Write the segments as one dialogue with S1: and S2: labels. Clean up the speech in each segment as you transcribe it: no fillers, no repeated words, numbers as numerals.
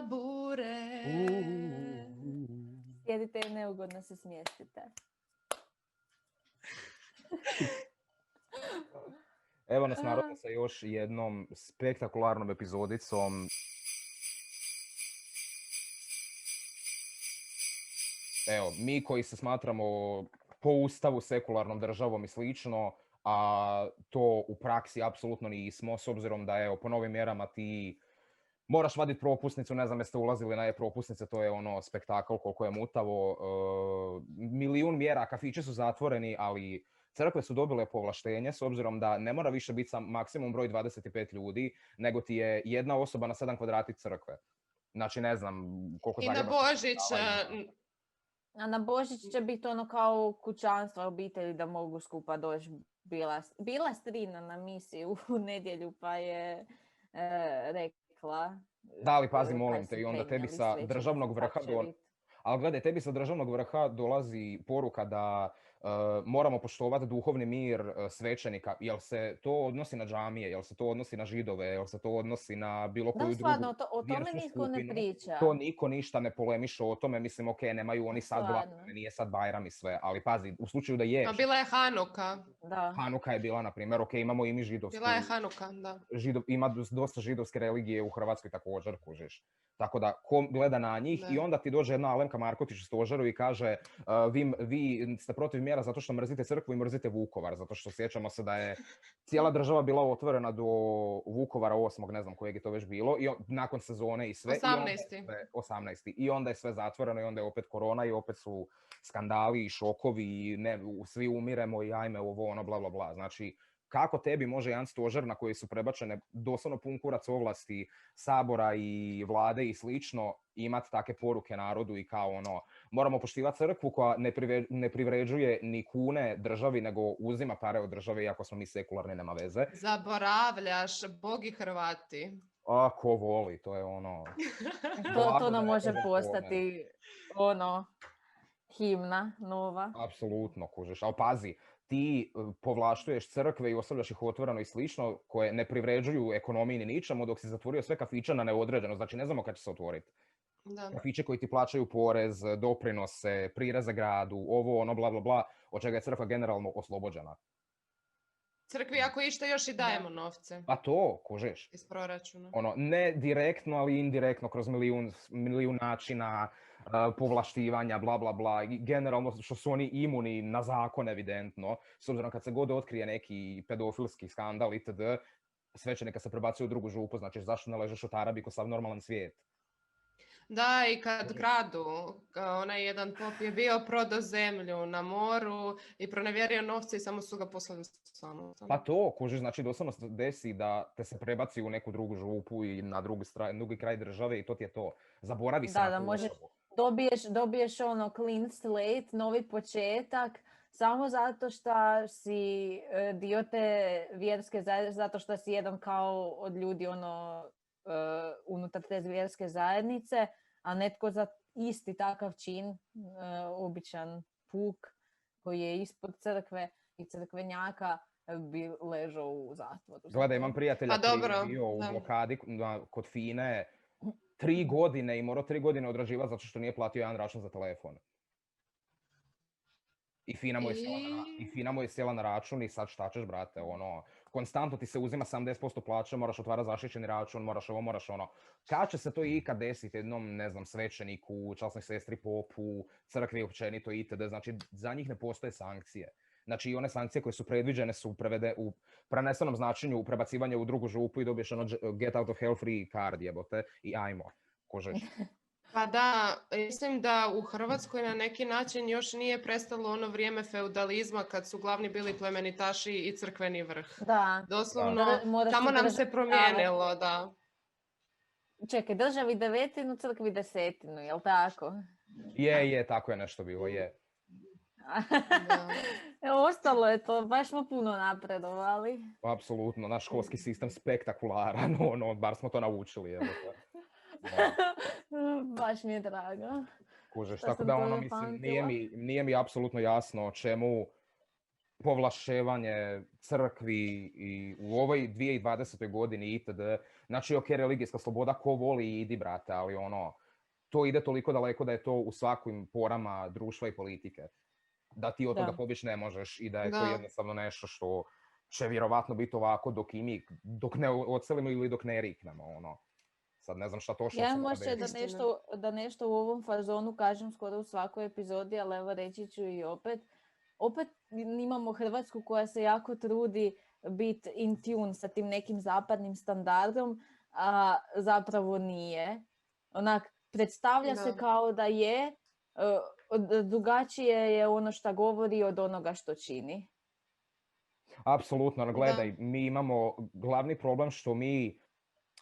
S1: bure.
S2: Sjedite i neugodno se smjestite.
S3: Evo nas narodno sa još jednom spektakularnom epizodicom. Evo, mi koji se smatramo po ustavu sekularnom državom i slično, a to u praksi apsolutno nismo, s obzirom da evo, po novim mjerama ti moraš vaditi propusnicu, ne znam jeste ulazili na e-propusnice, to je ono spektakl koliko je mutavo. Milijun mjera, kafići su zatvoreni, ali crkve su dobile povlaštenje s obzirom da ne mora više biti maksimum broj 25 ljudi, nego ti je jedna osoba na 7 kvadrati crkve. Znači ne znam koliko...
S1: I na Božić...
S2: A na Božić će biti ono kao kućanstva, obitelji da mogu skupa doći. Bila strina na misiji u nedjelju pa je rekla...
S3: Da, ali pazi, molim te, i onda tebi sa državnog vrha... Ali gledaj, tebi sa državnog vrha dolazi poruka da moramo poštovati duhovni mir svećenika. Jel se to odnosi na džamije, jel se to odnosi na židove, jel se to odnosi na bilo koju drugu
S2: vjersku skupinu? O tome niko ne priča.
S3: To niko ništa ne polemiše o tome. Mislim, ok, nemaju oni sad blagdane, nije sad Bajram i sve, ali pazi, u slučaju da je...
S1: A bila je Hanuka.
S2: Da.
S3: Hanuka je bila, na primjer, ok, imamo i mi židovsku...
S1: Bila je Hanuka, da.
S3: Ima dosta židovske religije u Hrvatskoj također, kužiš. Tako da, ko gleda na njih i onda ti dođe jedna Alemka Markotić u stožeru i kaže vi ste protiv mjera zato što mrzite crkvu i mrzite Vukovar, zato što sjećamo se da je cijela država bila otvorena do Vukovara 8. ne znam kojeg je to već bilo, i nakon sezone i sve. 18. I onda je sve zatvoreno i onda je opet korona i opet su skandali i šokovi i svi umiremo i ajme ovo ono bla bla bla. Znači, kako tebi može jedan stožer na koji su prebačene doslovno pun kurac ovlasti Sabora i vlade i slično imati takve poruke narodu i kao ono, moramo poštivati crkvu koja ne privređuje ni kune državi nego uzima pare od države iako smo mi sekularni, nema veze.
S1: Zaboravljaš, Bogi Hrvati.
S3: A, ko voli, to je ono...
S2: to nam može postati ono, himna nova.
S3: Apsolutno, kužiš, ali pazi, ti povlaštuješ crkve i ostavljaš ih otvoreno i slično, koje ne privređuju ekonomiji ni ničemu, dok si zatvorio sve kafiće na neodređeno, znači ne znamo kad će se otvoriti. Da. Kafiće koji ti plaćaju porez, doprinose, prireze gradu, ovo, ono, bla, bla, bla, od čega je crkva generalno oslobođena.
S1: Crkvi ako išta još i dajemo novce.
S3: Pa to, kužiš.
S1: Iz proračuna.
S3: Ono, ne direktno, ali indirektno, kroz milijun načina, povlaštivanja, bla, bla, bla. I generalno što su oni imuni na zakon, evidentno. S obzirom kad se god otkrije neki pedofilski skandal itd., svećenika se prebacuju u drugu župu, znači zašto ne ležeš u tarabi ko sav normalan svijet?
S1: Da, i kad gradu, onaj jedan pop je bio prodao zemlju na moru i pronevjerio novce i samo su ga poslali samo.
S3: Pa to, kužiš, znači doslovno se desi da te se prebaci u neku drugu župu i na drugi kraj države i to ti je to. Zaboravi se na tu osobu.
S2: Dobiješ ono clean slate, novi početak, samo zato što si dio te vjerske zajednice, zato što si jedan kao od ljudi ono unutar te vjerske zajednice, a netko za isti takav čin, običan puk koji je ispod crkve i crkvenjaka bi ležao u zatvoru.
S3: Gledaj, imam prijatelja koji je bio u blokadi kod FINE 3 godine i morao 3 godine odrađivati zato što nije platio jedan račun za telefon. I FINA mu je sjela na račun i sad šta ćeš, brate, ono, konstantno ti se uzima 70% plaće, moraš otvarati zaštićeni račun, moraš ovo, moraš ono. Kad će se to ikad desiti jednom, ne znam, svećeniku, časnoj sestri, popu, crkvi općenito itd. Znači, za njih ne postoje sankcije. Znači, i one sankcije koje su predviđene su u prenesenom značenju prebacivanje u drugu župu i dobiješ ono get out of hell free card, jebote, i ajmo, kožeš.
S1: Pa da, mislim da u Hrvatskoj na neki način još nije prestalo ono vrijeme feudalizma kad su glavni bili plemenitaši i crkveni vrh.
S2: Da.
S1: Doslovno, tamo nam se promijenilo, da.
S2: Čekaj, državi 9, crkvi 10, jel tako?
S3: Je, tako je nešto bilo, je.
S2: Ostalo je to, baš smo puno napredovali.
S3: Apsolutno, naš školski sistem spektakularan, bar smo to naučili, evo to.
S2: Baš mi je drago.
S3: Kužeš, tako da ono, mislim, nije mi apsolutno jasno čemu povlašćevanje crkvi i u ovoj 2020. godini itd. Znači, ok, religijska sloboda, ko voli idi, brate, ali ono, to ide toliko daleko da je to u svakim porama društva i politike. Da ti od toga pobjeći ne možeš i da je to jednostavno nešto što će vjerovatno biti ovako dok ne odselimo ili dok ne riknemo, ono. Sad ne znam šta točno.
S2: Ja možda da nešto u ovom fazonu kažem skoro u svakoj epizodi, ali evo reći ću i opet. Opet imamo Hrvatsku koja se jako trudi biti in tune sa tim nekim zapadnim standardom, a zapravo nije. Onak, predstavlja se kao da je, drugačije je ono što govori od onoga što čini.
S3: Apsolutno, gledaj, mi imamo glavni problem što mi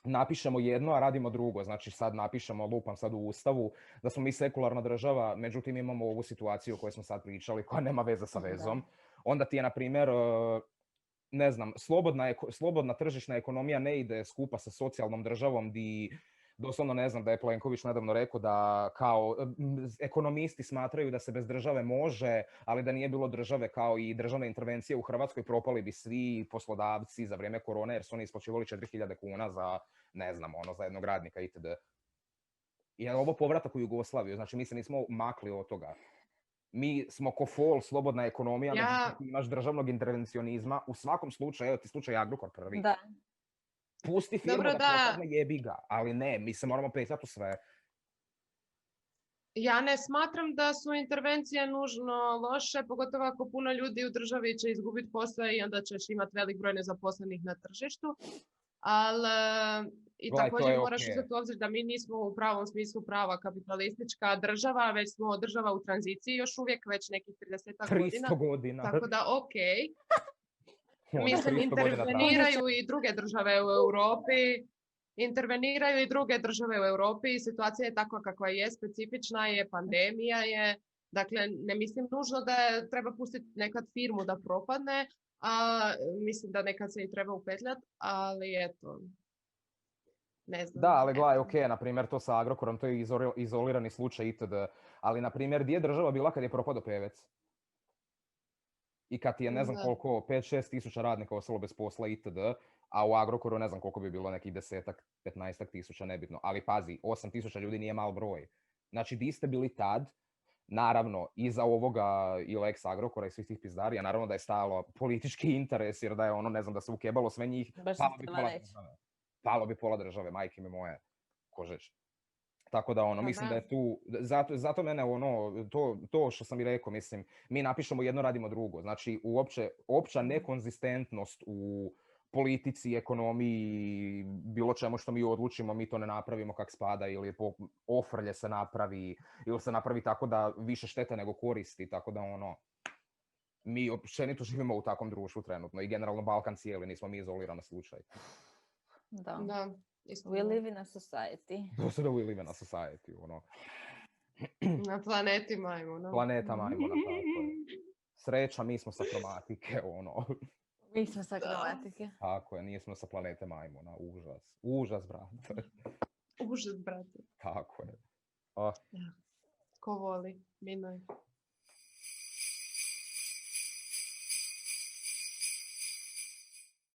S3: napišemo jedno, a radimo drugo. Znači sad napišemo, lupam sad u Ustavu, da smo mi sekularna država, međutim imamo ovu situaciju o kojoj smo sad pričali, koja nema veze sa vezom. Onda ti je, na primjer, ne znam, slobodna tržišna ekonomija ne ide skupa sa socijalnom državom, di doslovno ne znam da je Plenković nedavno rekao da kao ekonomisti smatraju da se bez države može, ali da nije bilo države kao i državne intervencije u Hrvatskoj, propali bi svi poslodavci za vrijeme korone jer su oni isplaćivali 4.000 kuna za, ne znam, ono, za jednog radnika itd. I je ovo povratak u Jugoslaviju, znači mi se nismo makli od toga. Mi smo ko fol, slobodna ekonomija, međutim imaš državnog intervencionizma. U svakom slučaju, evo ti slučaj Agrokor prvi.
S2: Da.
S3: Pusti firmu da propadne, jebi ga, ali ne, mi se moramo petljati u sve.
S1: Ja ne smatram da su intervencije nužno loše, pogotovo ako puno ljudi u državi će izgubiti posao i onda ćeš imati velik broj nezaposlenih na tržištu. Ali i također moraš uzeti u obzir da mi nismo u pravom smislu prava kapitalistička država, već smo država u tranziciji još uvijek, već nekih 30
S3: godina.
S1: Tako da mislim, interveniraju i druge države u Europi. Interveniraju i druge države u Europi i situacija je takva kakva je, specifična je, pandemija je. Dakle, ne mislim nužno da treba pustiti nekad firmu da propadne, a mislim da nekad se i treba upetljati, ali eto, ne znam.
S3: Da, ali gledaj, ok, na primjer, to sa Agrokorom, to je izolirani slučaj itd. Ali, na primjer, gdje je država bila kad je propadao Pevec? I kad ti je ne znam koliko, 5-6 tisuća radnika ostalo bez posla itd. A u Agrokoru ne znam koliko bi bilo, nekih 10-15 tisuća, nebitno. Ali pazi, 8 tisuća ljudi nije mal broj. Znači, di ste bili tad, naravno, iza ovoga i Lex Agrokora i svih tih pizdarija, naravno da je stajalo politički interes, jer da je ono, ne znam, da se ukebalo sve njih, palo bi pola države, majke mi moje, kožeš. Tako da ono, mislim da je tu, zato mene ono, to što sam i rekao, mislim, mi napišemo jedno, radimo drugo. Znači, opća nekonzistentnost u politici, ekonomiji, bilo čemu što mi odlučimo, mi to ne napravimo kak spada ili ofrlje se napravi, ili se napravi tako da više štete nego koristi, tako da ono, mi općenito živimo u takvom društvu trenutno i generalno Balkan cijeli, nismo mi izolirani slučaj.
S2: Da. We live in a society.
S3: Dosada we live in a society, ono.
S1: Na planeti majmuna.
S3: Planeta majmuna, tako je. Sreća, mi smo sa kromatike, ono.
S2: Mi smo sa kromatike.
S3: Tako je, nismo sa planete majmuna, užas. Užas, brate.
S1: Užas, brate.
S3: Tako je.
S1: Ko voli, minoj.